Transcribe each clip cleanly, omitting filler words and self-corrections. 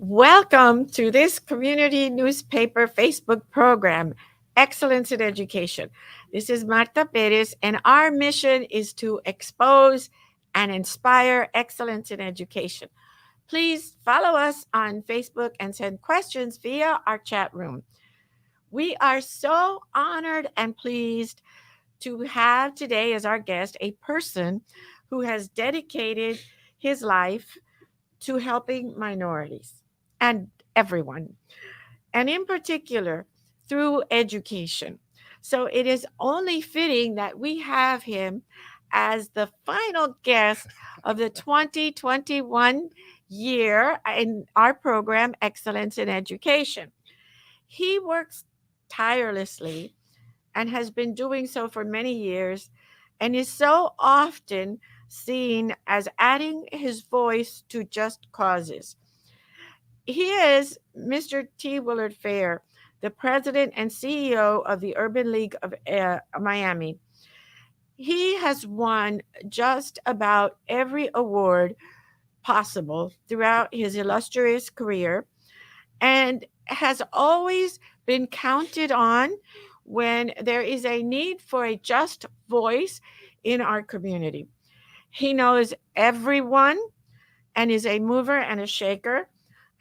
Welcome to this community newspaper Facebook program, Excellence in Education. This is Marta Perez, and our mission is to expose and inspire excellence in education. Please follow us on Facebook and send questions via our chat room. We are so honored and pleased to have today as our guest a person who has dedicated his life to helping minorities and everyone, and in particular through education. So it is only fitting that we have him as the final guest of the 2021 year in our program, Excellence in Education. He works tirelessly and has been doing so for many years and is so often seen as adding his voice to just causes. He is Mr. T. Willard Fair, the president and CEO of the Urban League of Miami. He has won just about every award possible throughout his illustrious career and has always been counted on when there is a need for a just voice in our community. He knows everyone and is a mover and a shaker.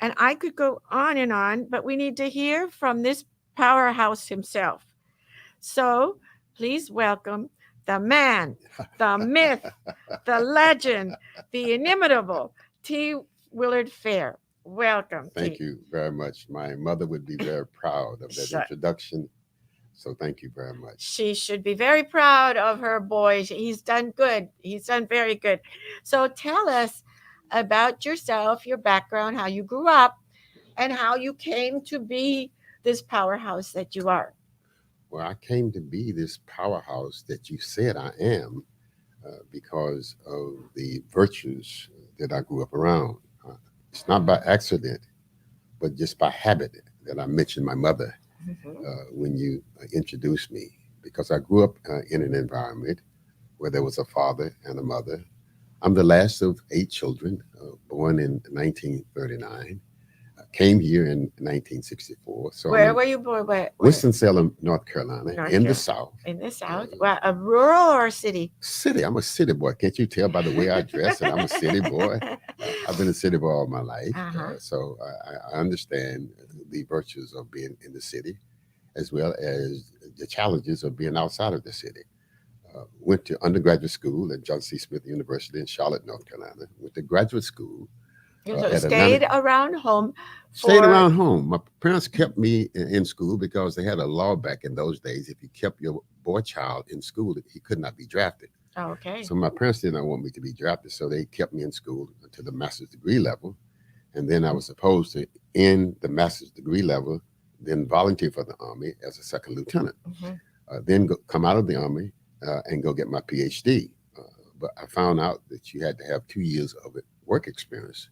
And I could go on, but we need to hear from this powerhouse himself. So please welcome the man, the myth, the legend, the inimitable T. Willard Fair. Welcome. Thank T. you very much. My mother would be very proud of that introduction. So thank you very much. She should be very proud of her boy. He's done good. He's done very good. So tell us about yourself, your background, how you grew up, and how you came to be this powerhouse that you are. Well, I came to be this powerhouse that you said I am because of the virtues that I grew up around. It's not by accident, but just by habit that I mentioned my mother when you introduced me, because I grew up in an environment where there was a father and a mother. I'm the last of 8 children, born in 1939. Came here in 1964. So where were you born? Where? Winston-Salem, North Carolina, the South. In the South? Well, a rural or a city? City. I'm a city boy. Can't you tell by the way I dress that I'm a city boy? I've been a city boy all my life. So I understand the virtues of being in the city as well as the challenges of being outside of the city. Went to undergraduate school at John C. Smith University in Charlotte, North Carolina. Went to graduate school. So stayed around home. Stayed around home. My parents kept me in school because they had a law back in those days. If you kept your boy child in school, he could not be drafted. Oh, okay. So my parents did not want me to be drafted, so they kept me in school to the master's degree level. And then I was supposed to end the master's degree level, then volunteer for the Army as a second lieutenant. Then come out of the Army and go get my PhD. But I found out that you had to have 2 years of work experience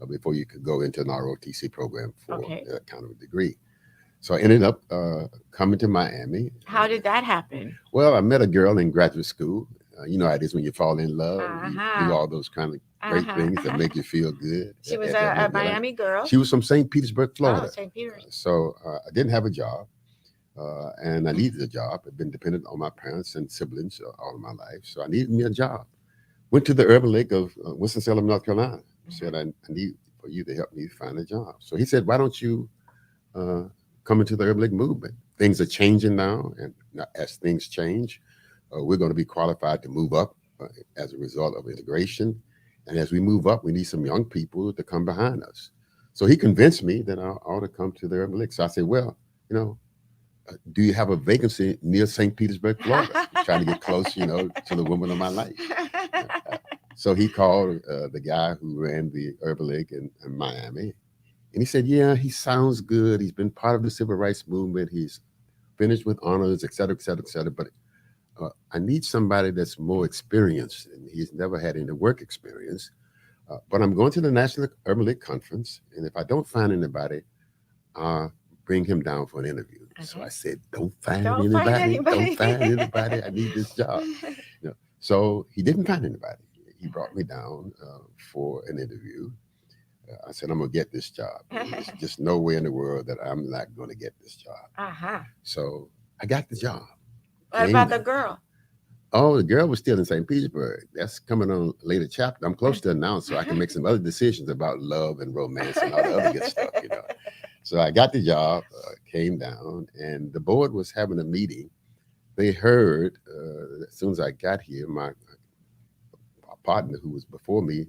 before you could go into an ROTC program for that kind of a degree. So I ended up coming to Miami. How did that happen? Well, I met a girl in graduate school. You know how it is when you fall in love, you do all those kind of great things that make you feel good. She was a Miami girl? She was from St. Petersburg, Florida. Oh, St. Petersburg. So I didn't have a job, and I needed a job. I've been dependent on my parents and siblings all of my life, so I needed me a job. Went to the Urban League of Winston-Salem, North Carolina. Said, I need for you to help me find a job. So he said, why don't you come into the Urban League movement? Things are changing now, and as things change, we're going to be qualified to move up as a result of integration. And as we move up, we need some young people to come behind us. So he convinced me that I ought to come to the Urban League. So I said, well, do you have a vacancy near St. Petersburg, Florida? Trying to get close, to the woman of my life. So he called the guy who ran the Urban League in Miami. And he said, yeah, he sounds good. He's been part of the civil rights movement. He's finished with honors, et cetera, et cetera, et cetera. But I need somebody that's more experienced. And he's never had any work experience. But I'm going to the National Urban League Conference. And if I don't find anybody, I'll bring him down for an interview. Okay. So I said, don't find anybody. Don't find anybody. I need this job. So he didn't find anybody. He brought me down for an interview. I said, I'm going to get this job. There's just no way in the world that I'm not going to get this job. Uh-huh. So I got the job. What Came about the there. girl? Oh, the girl was still in St. Petersburg. That's coming on a later chapter. I'm close to announce so I can make some other decisions about love and romance and all the other good stuff, you know. So I got the job, came down, and the board was having a meeting. They heard, as soon as I got here, my partner who was before me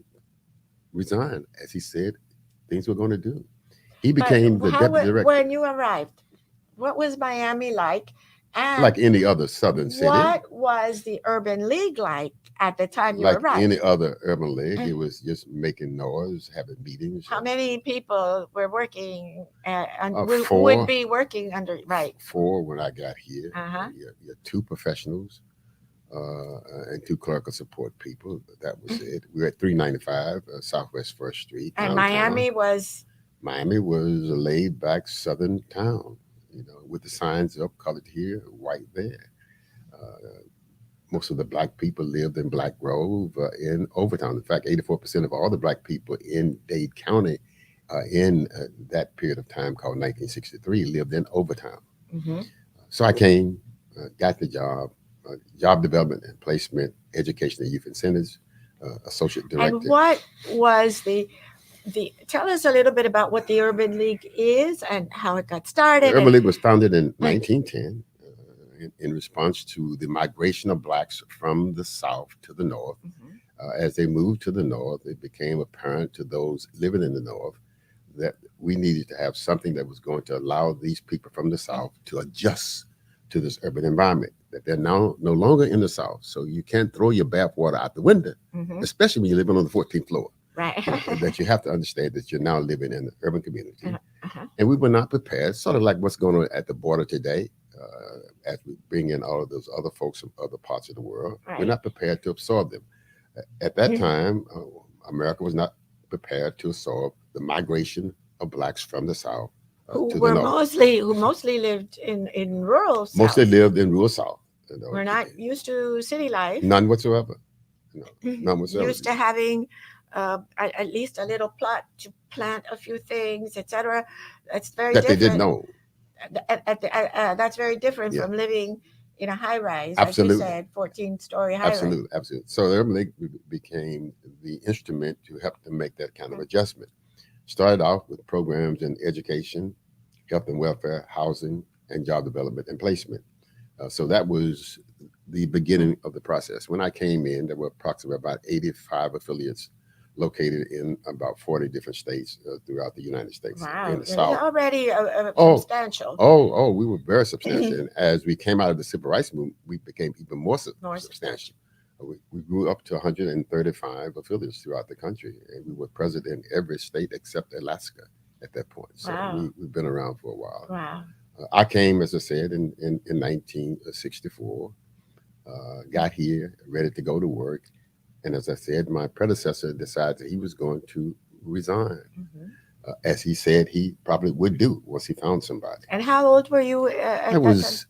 resigned, as he said things were going to do. He But became the deputy director, when you arrived, what was Miami like? And like any other southern city, what was the Urban League like at the time you like arrived? any other urban league. It was just making noise, having meetings. How many people were working and would Four, be working under, right? four when I got here. Uh-huh. You had two professionals and two clerical support people. That was it. We were at 395 Southwest First Street And downtown. Miami was a laid back southern town, you know, with the signs up, colored here, white there. Uh, Most of the black people lived in Black Grove, in Overtown. In fact, 84% of all the black people in Dade County in that period of time called 1963 lived in Overtown. Mm-hmm. So I came, got the job, job development and placement, education and youth incentives, associate director. And what was the tell us a little bit about what the Urban League is and how it got The started. Urban And League was founded in 1910 in response to the migration of blacks from the South to the North. Mhm. As they moved to the North, it became apparent to those living in the North that we needed to have something that was going to allow these people from the South to adjust to this urban environment, that they're now no longer in the South. So you can't throw your bathwater out the window, Mhm. especially when you're living on the 14th floor. Right. That you have to understand that you're now living in an urban community. Uh-huh. And we were not prepared, sort of like what's going on at the border today, as we bring in all of those other folks from other parts of the world. We're Right. not prepared to absorb them. At that Mhm. time, America was not prepared to absorb the migration of blacks from the South to the North. Who mostly lived in rural Mostly South. lived in rural South. You know, We're not used to city life. none whatsoever. You know, none whatsoever. Used to having at least a little plot to plant a few things, etc. That's very That they didn't different. know. That's very different Yeah. from living in a high rise, as you Absolutely. said, 14-story high rise. Absolutely, absolutely. So the Urban League became the instrument to help them make that kind of adjustment. Started off with programs in education, health and welfare, housing, and job development and placement. So that was the beginning of the process. When I came in, there were approximately about 85 affiliates located in about 40 different states throughout the United States. Wow, In the it's South. already Oh, substantial. We were very substantial. And as we came out of the civil rights movement, we became even more More substantial. We grew up to 135 affiliates throughout the country, and we were present in every state except Alaska at that point. So Wow. we've been around for a while. Wow. I came, as I said, in 1964, got here, ready to go to work. And as I said, my predecessor decided that he was going to resign, Mhm. as he said he probably would do once he found somebody. And how old were you at I that time? was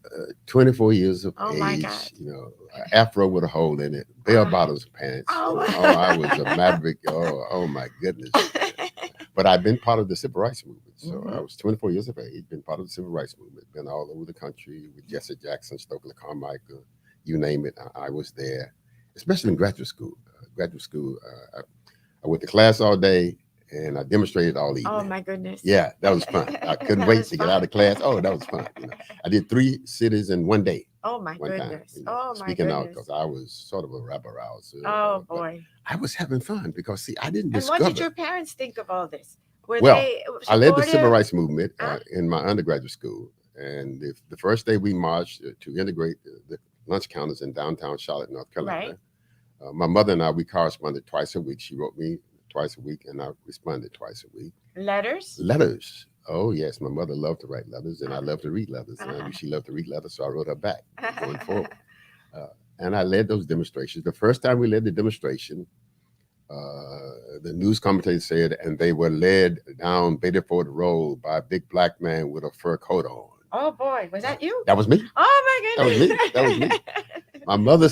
24 years of Oh my age, God. you know, afro with a hole in it, bell Ah. bottoms pants. Oh. I was a maverick. Oh my goodness. But I've been part of the civil rights movement. So Mhm. I was 24 years of age, been part of the civil rights movement, been all over the country with Jesse Jackson, Stokely Carmichael, you name it. I was there, especially in graduate school. I went to class all day and I demonstrated all evening. Oh my goodness. Yeah, that was fun. I couldn't That wait was to get out of class. Oh, that was fun. You know, I did 3 cities in one day, Oh my one time. goodness. You know, Oh my speaking out goodness. because I was sort of a rabble rouser. Oh But boy. I was having fun because, see, I didn't And what did discover. your parents think of all this? Were Well, they I led the civil supportive? rights movement Huh? in my undergraduate school. And the first day we marched to integrate the lunch counters in downtown Charlotte, North Carolina. Right. My mother and I, we corresponded twice a week. She wrote me twice a week, and I responded twice a week. Letters? Letters. Oh, yes. My mother loved to write letters, and I Uh-huh. loved to read letters. And I knew she loved to read letters, so I wrote her back going forward. Uh, and I led those demonstrations. The first time we led the demonstration, the news commentator said, and they were led down Bedford Road by a big black man with a fur coat on. Oh boy, was that you? That was me. Oh my That was goodness. me. That was me. My mother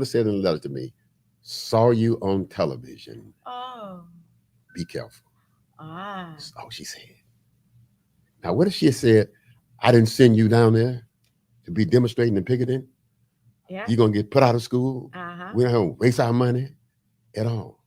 said in a letter to me, saw you on television. Oh. Be careful. Ah, That's all she said. Now, what if she had said, I didn't send you down there to be demonstrating and picketing? yeah. You're going to get put out of school. Uh-huh. We don't waste our money at all.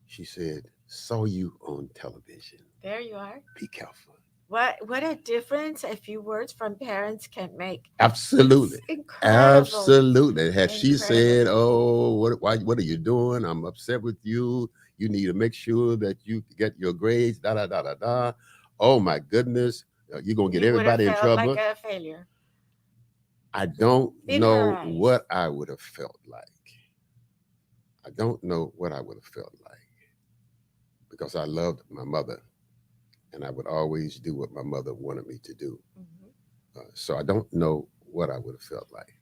She said, saw you on television. There you are. Be careful. What a difference a few words from parents can make. It's Absolutely. incredible. Absolutely. Had she Incredible. said, oh, what are you doing? I'm upset with you. You need to make sure that you get your grades, da, da, da, da, da. Oh, my goodness. You're going to get You would have everybody in felt like trouble. a failure I don't in her know eyes. what I would have felt like. I don't know what I would have felt like because I loved my mother and I would always do what my mother wanted me to do. Mhm. So I don't know what I would have felt like,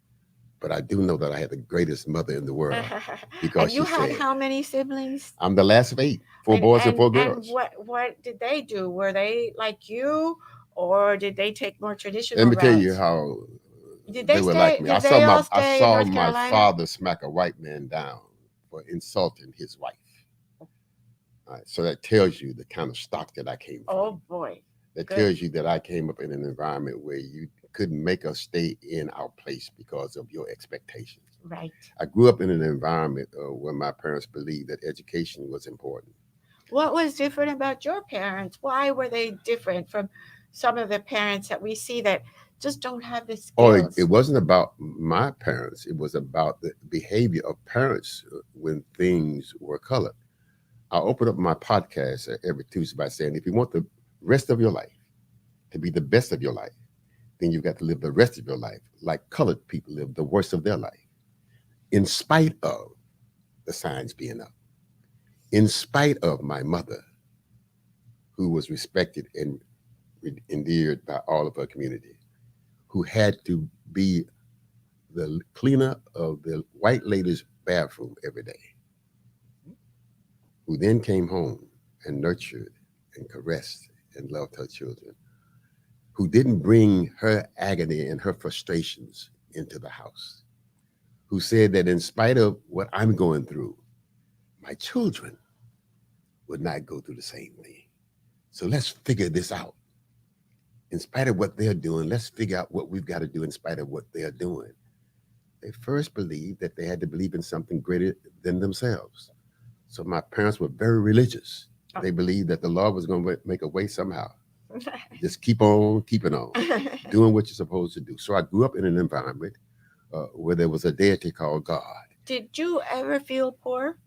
but I do know that I had the greatest mother in the world And because you she had said, how many siblings? I'm the last of eight, four And boys and and four and girls. what did they do? Were they like you, or did they take more Let traditional me tell you routes? how Did they they were like stay? me. Did they all I stay in saw North my Carolina? father smack a white man down for insulting his wife. All right, so that tells you the kind of stock that I came from. Oh boy, That good, tells you that I came up in an environment where you couldn't make us stay in our place because of your expectations. right. I grew up in an environment where my parents believed that education was important. What was different about your parents? Why were they different from some of the parents that we see that just don't have the Or it skills? wasn't about my parents, it was about the behavior of parents when things were colored. I open up my podcast every Tuesday by saying, if you want the rest of your life to be the best of your life, then you've got to live the rest of your life like colored people live the worst of their life, in spite of the signs being up, in spite of my mother, who was respected and endeared by all of her community, who had to be the cleaner of the white lady's bathroom every day, who then came home and nurtured and caressed and loved her children, who didn't bring her agony and her frustrations into the house, who said that in spite of what I'm going through, my children would not go through the same thing. So let's figure this out. In spite of what they're doing, let's figure out what we've got to do in spite of what they're doing. They first believed that they had to believe in something greater than themselves. So my parents were very religious. They believed that the Lord was going to make a way somehow. Just keep on keeping on, doing what you're supposed to do. So I grew up in an environment where there was a deity called God. Did you ever feel poor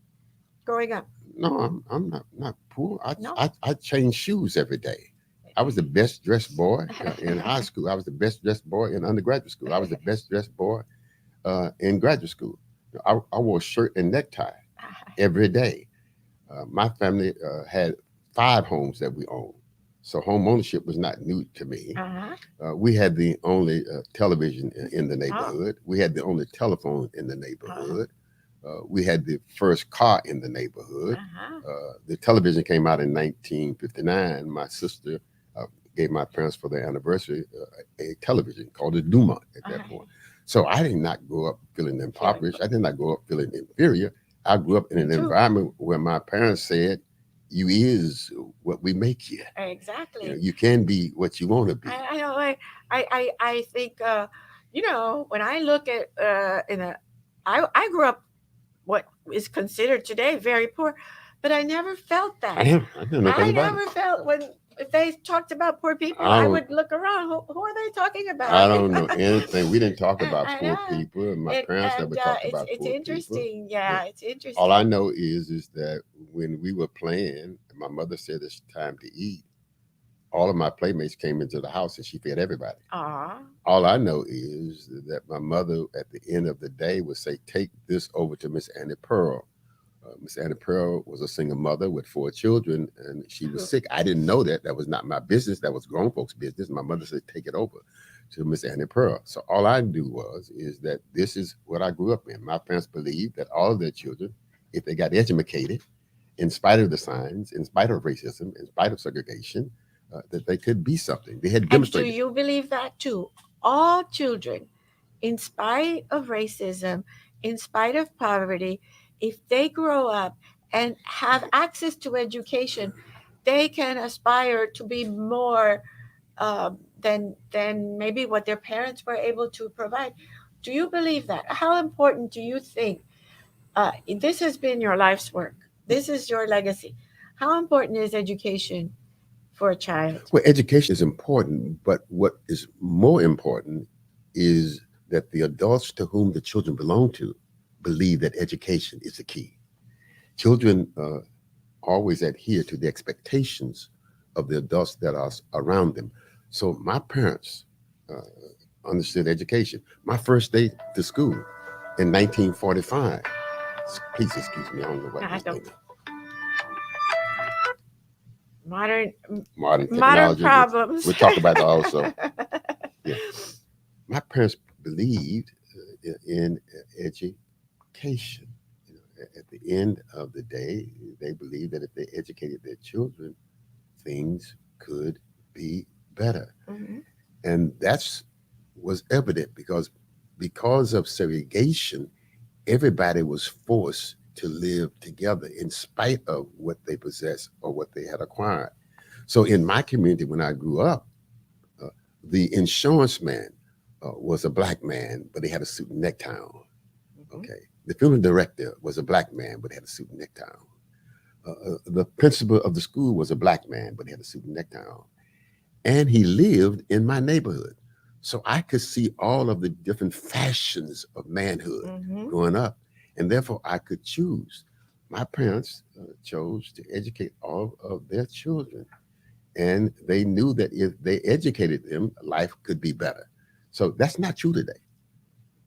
growing up? No, I'm not poor. No. I change shoes every day. I was the best dressed boy in high school. I was the best dressed boy in undergraduate school. I was the best dressed boy in graduate school. I wore shirt and necktie every day. My family had 5 homes that we owned. So home ownership was not new to me. Uh-huh. We had the only television in the Oh. neighborhood. We had the only telephone in the Uh-huh. neighborhood. We had the first car in the neighborhood. Uh-huh. The television came out in 1959. My sister gave my parents for their anniversary a television called a Dumont at that Uh-huh. point. So I did not grow up feeling impoverished. I did not grow up feeling inferior. I grew up in Me an too. environment where my parents said, "You is what we make you. Exactly. You can be what you want to be." I know. I think. When I look at I grew up what is considered today very poor, but I never felt that. I didn't know I nothing about it. never felt when if they talked about poor people, I I don't. would look around. Who are they talking I about? don't know anything. We didn't talk about I poor know. people, and my It, parents and never talked it's about it's poor people. interesting. Yeah. Yeah, it's All I interesting. know is that when we were playing, my mother said it's time to eat. All of my playmates came into the house and she fed everybody. Ah. All I know is that my mother, at the end of the day, would say, "Take this over to Miss Annie Pearl." Miss Annie Pearl was a single mother with 4 children, and she was sick. I didn't know that. That was not my business. That was grown folks' business. My mother said, "Take it over to Miss Annie Pearl." So all I knew is that this is what I grew up in. My parents believed that all of their children, if they got educated, in spite of the signs, in spite of racism, in spite of segregation, that they could be something. They had And do demonstrated. you believe that too? All children, in spite of racism, in spite of poverty, if they grow up and have access to education, they can aspire to be more than maybe what their parents were able to provide. Do you believe that? How important do you think? This has been your life's work. This is your legacy. How important is education for a child? Well, education is important, but what is more important is that the adults to whom the children belong to believe that education is the key. Children always adhere to the expectations of the adults that are around them. So my parents uh, understood education. My first day to school in 1945. Please excuse me. I don't know what I this don't thing is. modern Modern modern technology. We'll, problems. we'll talk about that also. Yeah. My parents believed in education. You know, at the end of the day, they believed that if they educated their children, things could be better. Mhm. And that's was evident because of segregation, everybody was forced to live together in spite of what they possessed or what they had acquired. So in my community, when I grew up, uh, the insurance man was a black man, but he had a suit and necktie on. Mhm. Okay. The film director was a black man, but had a suit and necktie on. The principal of the school was a black man, but he had a suit and necktie on. And he lived in my neighborhood. So I could see all of the different fashions of manhood Mhm. growing up. And therefore, I could choose. My parents chose to educate all of their children. And they knew that if they educated them, life could be better. So that's not true today.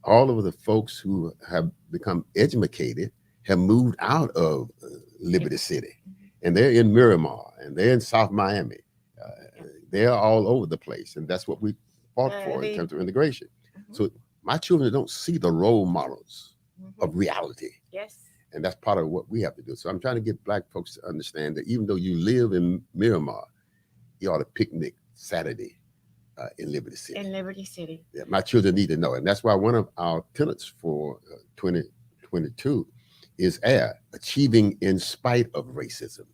All of the folks who have become educated have moved out of Liberty City, and they're in Miramar, and they're in South Miami. They're all over the place, and that's what we fought for in The terms of integration. Mhm. So my children don't see the role models Mhm. of reality, Yes. and that's part of what we have to do. So I'm trying to get black folks to understand that even though you live in Miramar, you ought to picnic Saturday in Liberty City. In Liberty City. Yeah, my children need to know. And that's why one of our tenets for 2022 is achieving in spite of racism.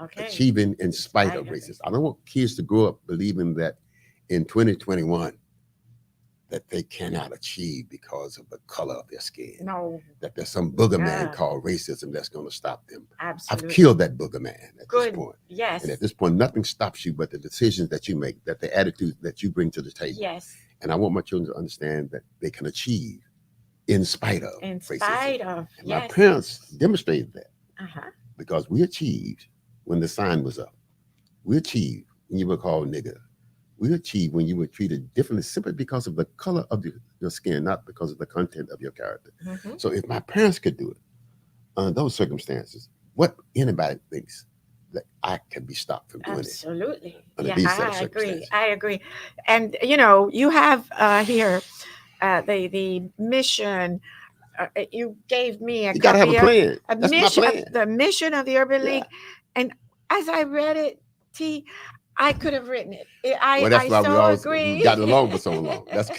Okay. Achieving in spite Spite of of racism. it. I don't want kids to grow up believing that in 2021 that they cannot achieve because of the color of their skin, No. that there's some booger man Yeah. called racism that's going to stop them. I've Absolutely. killed that booger man at this Good. point. Yes. And at this point, nothing stops you but the decisions that you make, that the attitude that you bring to the table. Yes. And I want my children to understand that they can achieve in spite of In racism. spite of. And my Yes. parents demonstrated that Uh huh. because we achieved when the sign was up. We achieved when you were called nigger. We achieved when you were treated differently simply because of the color of your skin, not because of the content of your character. Mhm. So if my parents could do it under those circumstances, what anybody thinks that I can be stopped from doing it Absolutely. under Yeah, these set of I agree. circumstances? I agree. And you have here the mission. You gave me a You got to have a copy of plan. a That's my mission of plan. the mission of the Urban Yeah. League, and as I read it, T, I could have written it. I Well, that's I why so we've agree. gotten along for so long. That's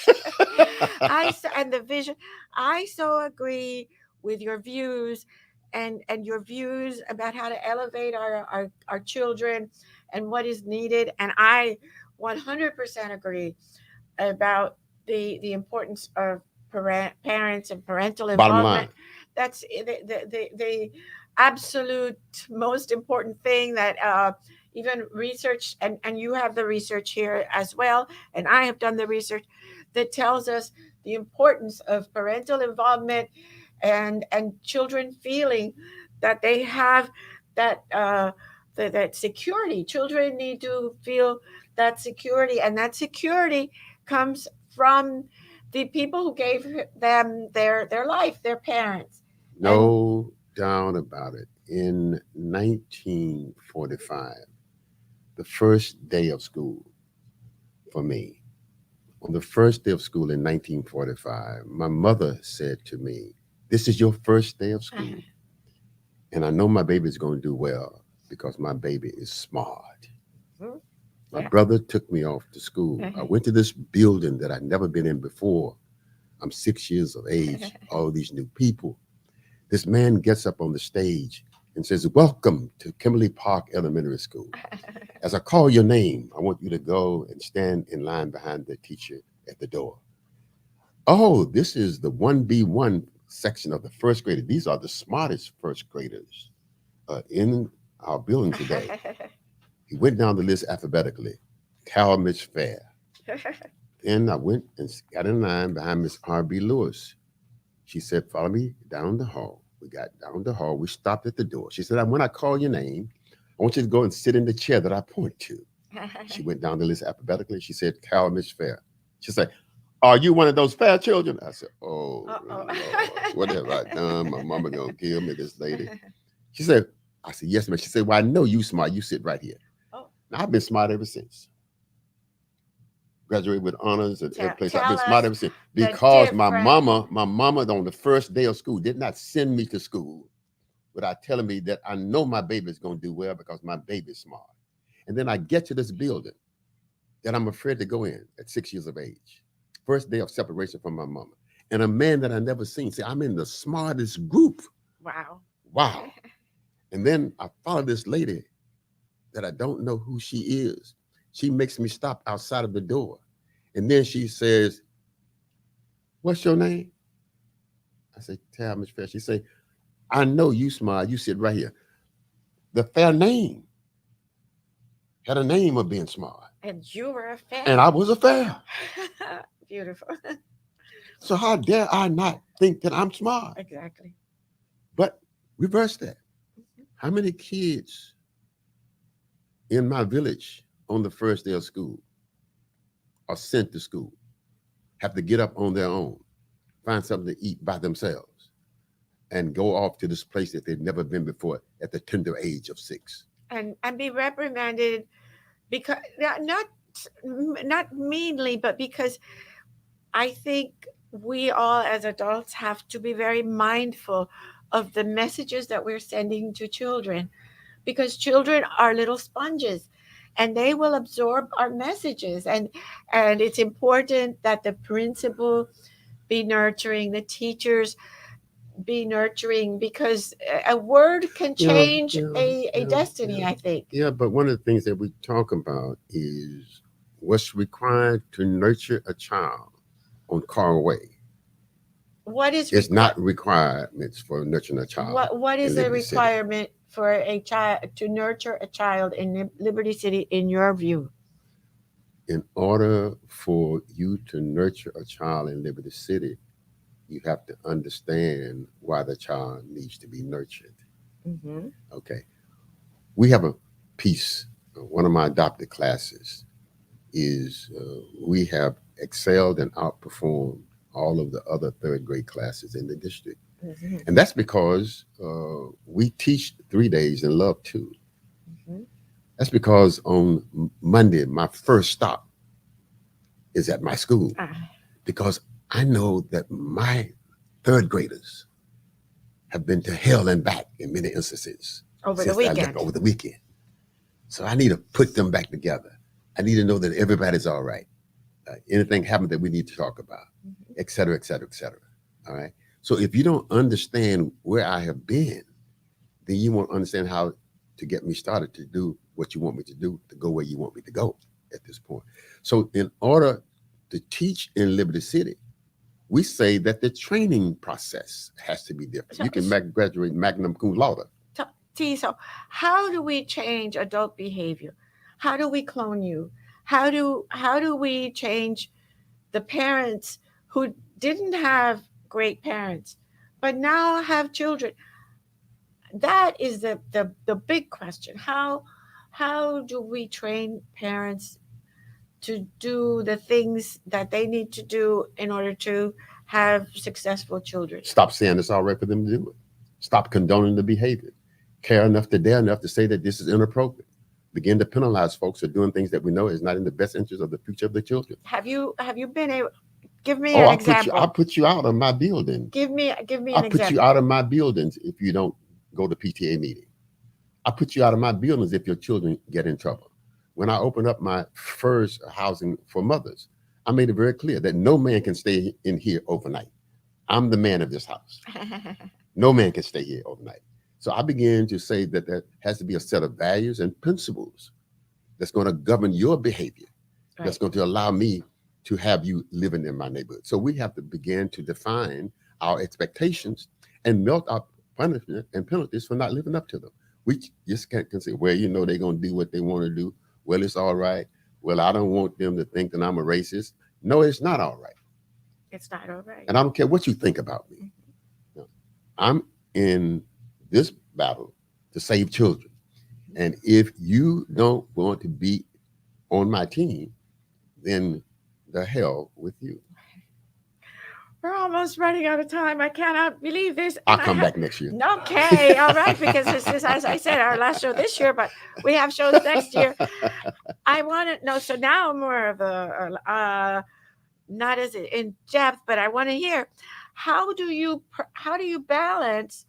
And the vision. I so agree with your views, and your views about how to elevate our children and what is needed. And I 100% agree about the importance of parents and parental bottom line. involvement. That's the absolute most important thing that even research, and you have the research here as well, and I have done the research that tells us the importance of parental involvement and children feeling that they have that that security. Children need to feel that security, and that security comes from the people who gave them their life, their parents. And No doubt about it. In 1945, the first day of school for me, on the first day of school in 1945, my mother said to me, "This is your first day of school. And I know my baby is going to do well because my baby is smart." My yeah. brother took me off to school. I went to this building that I'd never been in before. I'm 6 years of age, all these new people. This man gets up on the stage and says, "Welcome to Kimberly Park Elementary School. As I call your name, I want you to go and stand in line behind the teacher at the door. Oh, this is the 1B1 section of the first grader. These are the smartest first graders in our building today." He went down the list alphabetically. Carol Miss Fair. Then I went and got in line behind Miss R.B. Lewis. She said, "Follow me down the hall." We got down the hall. We stopped at the door. She said, "When I call your name, I want you to go and sit in the chair that I point to." She went down the list alphabetically. She said, "Carol Miss Fair." She said, "Are you one of those fair children?" I said, "Oh, Uh-oh. Lord, what have I done? My mama gonna kill me, this lady." She said, I said, "Yes, ma'am." She said, "Well, I know you smart. You sit right here." Oh. Now, I've been smart ever since. Graduated with honors at every place. I've Tell been smart us ever since. the Because my difference. mama on the first day of school did not send me to school without telling me that I know my baby's gonna do well because my baby's smart. And then I get to this building that I'm afraid to go in at 6 years of age. First day of separation from my mama. And a man that I never seen. See, I'm in the smartest group. Wow. Wow. And then I follow this lady that I don't know who she is. She makes me stop outside of the door. And then she says, "What's your name?" I say, "Tell Miss Fair." She say, "I know you smart. You sit right here." The Fair name had a name of being smart. And you were a And fan. I was a Fair. Beautiful. So how dare I not think that I'm smart? Exactly. But reverse that. How many kids in my village on the first day of school are sent to school, have to get up on their own, find something to eat by themselves, and go off to this place that they've never been before at the tender age of 6? And be reprimanded because not meanly, but because I think we all as adults have to be very mindful of the messages that we're sending to children, because children are little sponges and they will absorb our messages, and it's important that the principal be nurturing, the teachers be nurturing, because a word can Yeah, change yeah, a yeah, destiny, yeah. I think. Yeah, but one of the things that we talk about is what's required to nurture a child on Carl Way. What is It's not requirements for nurturing a child what in is a Liberty City. requirement for a child to nurture a child in Liberty City, in your view? In order for you to nurture a child in Liberty City, you have to understand why the child needs to be nurtured. Mm-hmm. Okay. We have a piece, one of my adopted classes is we have excelled and outperformed all of the other third grade classes in the district. Mm-hmm. And that's because we teach 3 days and love 2. Mm-hmm. That's because on Monday, my first stop is at my school, Ah, because I know that my third graders have been to hell and back in many instances over the since I left weekend. over the weekend. So I need to put them back together. I need to know that everybody's all right. Anything happened that we need to talk about, Mhm. et cetera, et cetera, et cetera. All right. So if you don't understand where I have been, then you won't understand how to get me started to do what you want me to do, to go where you want me to go at this point. So in order to teach in Liberty City, we say that the training process has to be different. So, You can graduate magna cum laude. so, so how do we change adult behavior? How do we clone you? How do we change the parents who didn't have great parents but now have children? That is the big question. How do we train parents to do the things that they need to do in order to have successful children? Stop saying it's all right for them to do it. Stop condoning the behavior. Care enough to dare enough to say that this is inappropriate. Begin to penalize folks for doing things that we know is not in the best interest of the future of the children. Have you been able? Give me Oh, an I example. put you out of my building. Give me I an put you example. out of my buildings if you don't go to PTA meeting. I put you out of my buildings if your children get in trouble. When I opened up my first housing for mothers, I made it very clear that no man can stay in here overnight. I'm the man of this house. No man can stay here overnight. So I began to say that there has to be a set of values and principles that's going to govern your behavior, that's Right. going to allow me to have you living in my neighborhood. So we have to begin to define our expectations and melt our punishment and penalties for not living up to them. We just can't consider, well, they're going to do what they want to do. Well, it's all right. Well, I don't want them to think that I'm a racist. No, it's not all right. It's not all right. And I don't care what you think about me. No, I'm in this battle to save children. And if you don't want to be on my team, then the hell with you. We're almost running out of time. I cannot believe this. I'll And I come have back next year. okay, all right, because this is, as I said, our last show this year, but we have shows next year. I want to know. So now more of a not as in depth, but I want to hear how do you balance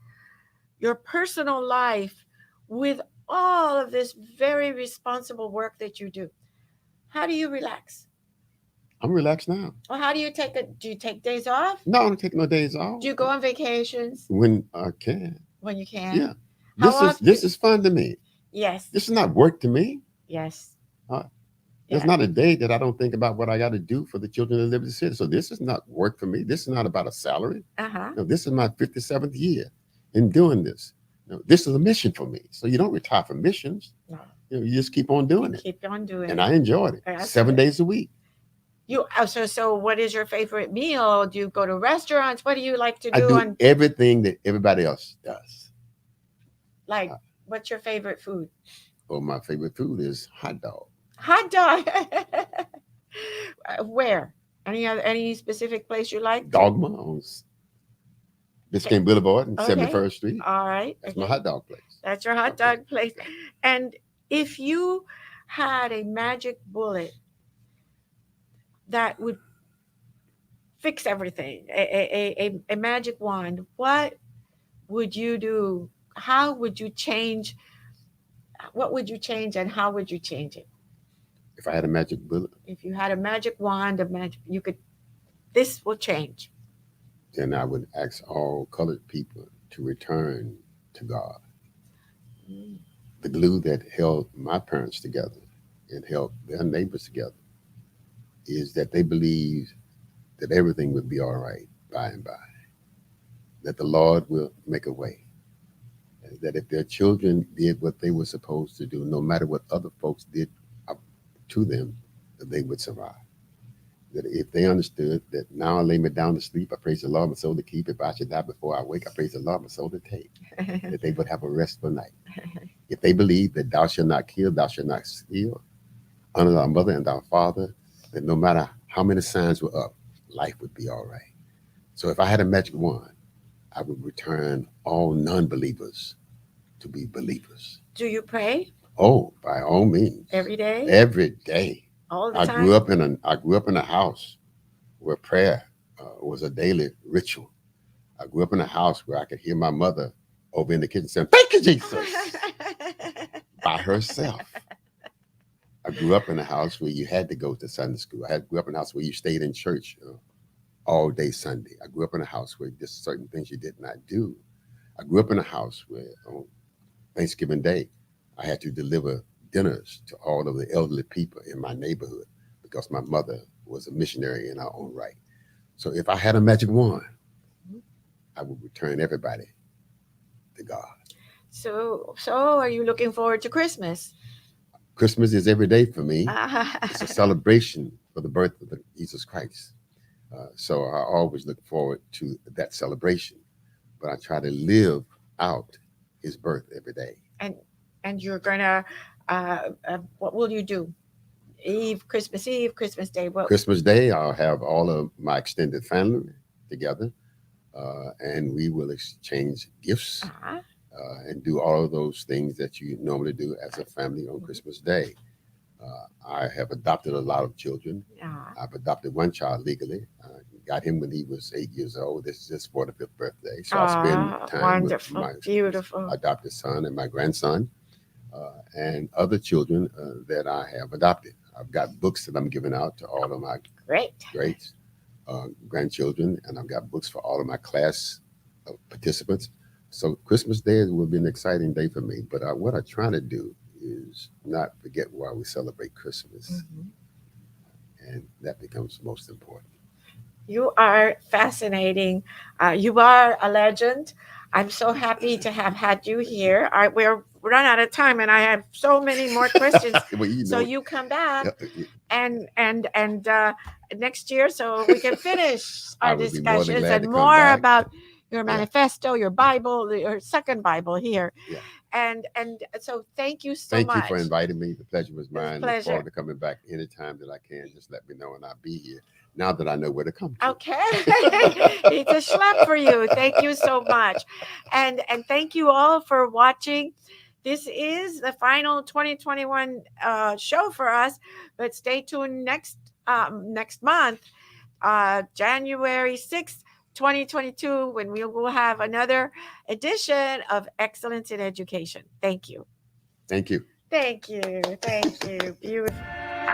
your personal life with all of this very responsible work that you do? How do you relax? I'm relaxed now. Or how do you do you take days off? No, I don't take no days off. Do you go on vacations When I can. when you can? Yeah. How This is often? this is fun to me. Yes. This is not work to me. Yes. There's Yeah. not a day that I don't think about what I got to do for the children that live in the city. So this is not work for me. This is not about a salary. Uh-huh. No, this is my 57th year in doing this. No, this is a mission for me. So you don't retire from missions. No. You just keep on doing it. Keep on doing And it. I enjoyed it. That's 7 good. days a week. So what is your favorite meal? Do you go to restaurants? What do you like to I do do on everything that everybody else does. like what's your favorite food? Well, my favorite food is hot dog. Hot dog. Where? Any specific place you like? Dogma on Biscayne Boulevard and Okay. 71st Street. All right. That's Okay. my hot dog place. That's your hot Okay. dog place. And if you had a magic bullet that would fix everything, a magic wand, what would you do? How would you change? What would you change and how would you change it? If I had a magic bullet, If you had a magic wand, you could, this will change. then I would ask all colored people to return to God. Mm. The glue that held my parents together and held their neighbors together is that they believed that everything would be all right by and by, that the Lord will make a way, that if their children did what they were supposed to do, no matter what other folks did to them, that they would survive. That if they understood that now I lay me down to sleep, I praise the Lord, my soul to keep. If I should die before I wake, I praise the Lord, my soul to take. That they would have a restful night. If they believe that thou shalt not kill, thou shalt not steal, honor thy mother and thy father, that no matter how many signs were up, life would be all right. So if I had a magic wand, I would return all non-believers to be believers. Do you pray Oh, by all means. every day? Every day. All the I time? grew up in a house where prayer was a daily ritual. I grew up in a house where I could hear my mother over in the kitchen saying, "Thank you, Jesus," by herself. I grew up in a house where you had to go to Sunday school. Grew up in a house where you stayed in church all day Sunday. I grew up in a house where just certain things you did not do. I grew up in a house where on Thanksgiving Day, I had to deliver dinners to all of the elderly people in my neighborhood because my mother was a missionary in her own right. So if I had a magic wand, I would return everybody to God. So are you looking forward to Christmas? Christmas is every day for me. It's a celebration for the birth of Jesus Christ. So I always look forward to that celebration, but I try to live out his birth every day. And you're gonna what will you do? Christmas Eve, Christmas Day. What? Christmas Day, I'll have all of my extended family together, and we will exchange gifts Uh-huh. and do all of those things that you normally do as a family on Christmas Day. I have adopted a lot of children. Uh-huh. I've adopted one child legally. Got him when he was 8 years old. This is his 45th birthday. So I spend time Wonderful, with my beautiful. adopted son and my grandson and other children that I have adopted. I've got books that I'm giving out to all of my Great. grandchildren, and I've got books for all of my class participants. So Christmas Day will be an exciting day for me. But what I try to do is not forget why we celebrate Christmas, Mhm. and that becomes most important. You are fascinating. You are a legend. I'm so happy to have had you here. We're run out of time, and I have so many more questions. Well, you So know, you come back uh, and next year, so we can finish I our would be more than discussions glad and to come more back. about your Yeah, manifesto, your Bible, your second Bible here. yeah. And so thank you so Thank you for much. inviting me. The pleasure was It was a mine. Look pleasure. forward to coming back anytime that I can. Just let me know and I'll be here now that I know where to come to. Okay. It's a schlep for you. Thank you so much. And thank you all for watching. This is the final 2021 show for us, but stay tuned next month, January 6th, 2022, when we will have another edition of Excellence in Education. Thank you. Thank you. Thank you. Thank you. Beautiful.